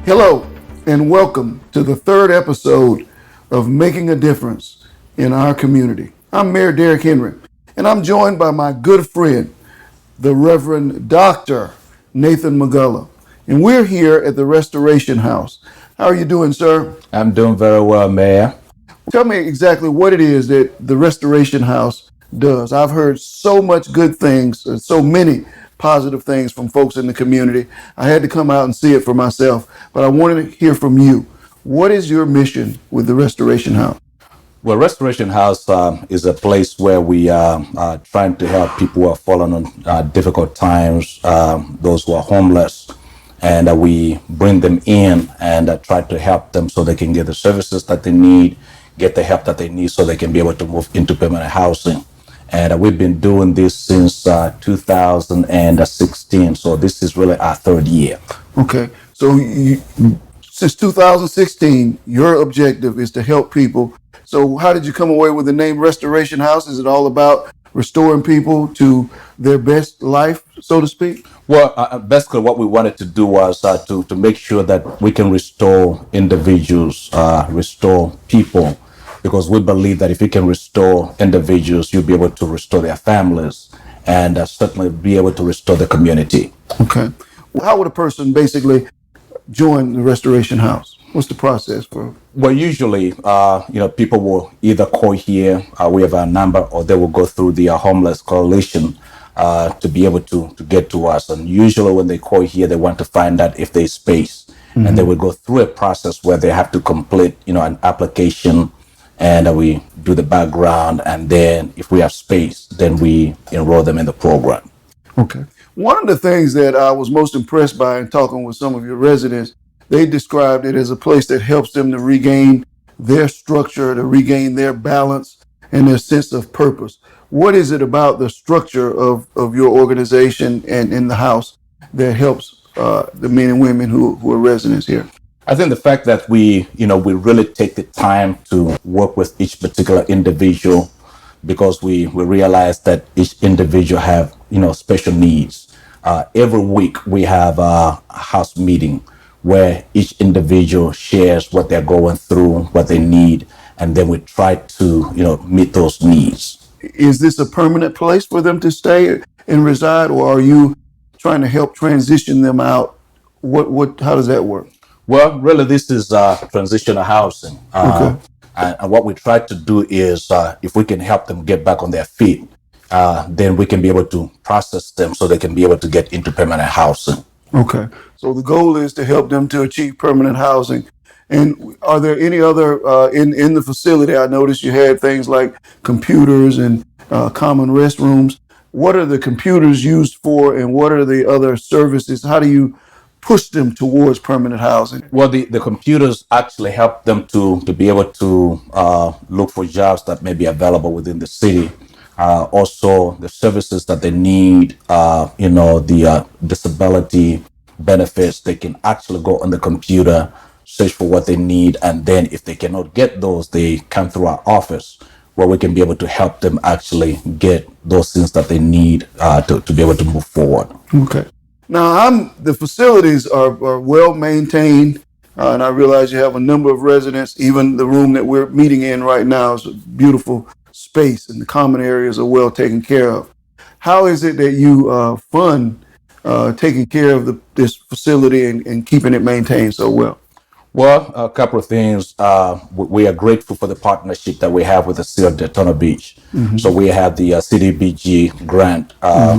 Hello, and welcome to the third episode of Making a Difference in Our Community. I'm Mayor Derrick Henry, and I'm joined by my good friend, the Reverend Dr. Nathan McGullough. And we're here at the Restoration House. How are you doing, sir? I'm doing very well, Mayor. Tell me exactly what it is that the Restoration House does. I've heard so much good things, so many positive things from folks in the community. I had to come out and see it for myself, but I wanted to hear from you. What is your mission with the Restoration House? Well, Restoration House is a place where we are trying to help people who are fallen on difficult times, those who are homeless, and we bring them in and try to help them so they can get the services that they need, get the help that they need so they can be able to move into permanent housing. And we've been doing this since 2016, so this is really our third year. Okay, so since 2016, your objective is to help people. So how did you come away with the name Restoration House? Is it all about restoring people to their best life, so to speak? Well, basically what we wanted to do was to make sure that we can restore individuals, restore people, because we believe that if you can restore individuals, you'll be able to restore their families and certainly be able to restore the community. Okay. How would a person basically join the Restoration House? What's the process for? Well, usually, people will either call here, we have our number, or they will go through the Homeless Coalition to be able to get to us. And usually when they call here, they want to find out if there's space. Mm-hmm. And they will go through a process where they have to complete, an application, and we do the background. And then if we have space, then we enroll them in the program. Okay. One of the things that I was most impressed by in talking with some of your residents, they described it as a place that helps them to regain their structure, to regain their balance and their sense of purpose. What is it about the structure of your organization and in the house that helps the men and women who are residents here? I think the fact that we really take the time to work with each particular individual, because we realize that each individual have, special needs. Every week we have a house meeting where each individual shares what they're going through, what they need, and then we try to, meet those needs. Is this a permanent place for them to stay and reside, or are you trying to help transition them out? How does that work? Well, really, this is transitional housing. Okay. And what we try to do is, if we can help them get back on their feet, then we can be able to process them so they can be able to get into permanent housing. Okay. So the goal is to help them to achieve permanent housing. And are there any other, in the facility, I noticed you had things like computers and common restrooms. What are the computers used for, and what are the other services? How do you push them towards permanent housing? Well, the computers actually help them to be able to look for jobs that may be available within the city. Also, the services that they need, the disability benefits, they can actually go on the computer, search for what they need, and then if they cannot get those, they come through our office where we can be able to help them actually get those things that they need to be able to move forward. Okay. Now, the facilities are well maintained, and I realize you have a number of residents. Even the room that we're meeting in right now is a beautiful space, and the common areas are well taken care of. How is it that you fund taking care of this facility and keeping it maintained so well? Well, a couple of things. We are grateful for the partnership that we have with the city of Daytona Beach. Mm-hmm. So we have the CDBG grant,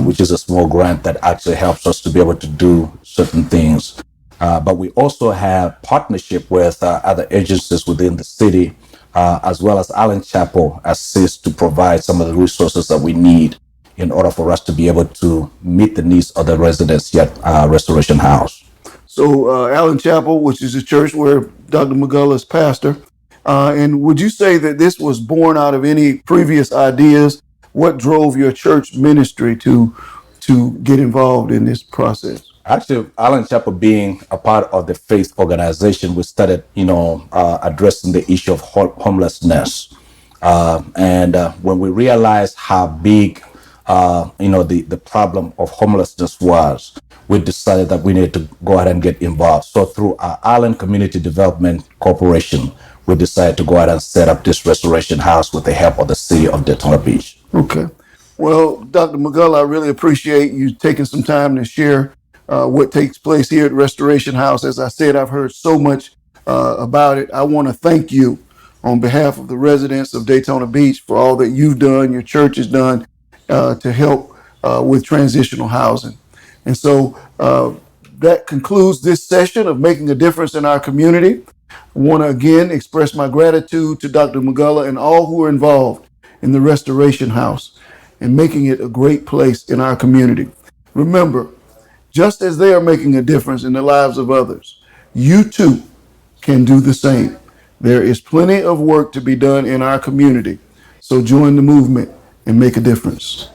which is a small grant that actually helps us to be able to do certain things. But we also have partnership with other agencies within the city, as well as Allen Chapel assists to provide some of the resources that we need in order for us to be able to meet the needs of the residents here at Restoration House. So Allen Chapel, which is a church where Dr. McGullough is pastor, and would you say that this was born out of any previous ideas? What drove your church ministry to get involved in this process? Actually, Allen Chapel being a part of the faith organization, we started, addressing the issue of homelessness. And when we realized how big the problem of homelessness was, we decided that we needed to go ahead and get involved. So through our Island Community Development Corporation, we decided to go ahead and set up this restoration house with the help of the city of Daytona Beach. Okay. Well, Dr. McGull, I really appreciate you taking some time to share what takes place here at Restoration House. As I said, I've heard so much about it. I want to thank you on behalf of the residents of Daytona Beach for all that you've done, your church has done to help with transitional housing. And so that concludes this session of Making a Difference in Our Community. I want to again express my gratitude to Dr. McGullough and all who are involved in the Restoration House and making it a great place in our community. Remember, just as they are making a difference in the lives of others, you too can do the same. There is plenty of work to be done in our community, so join the movement and make a difference.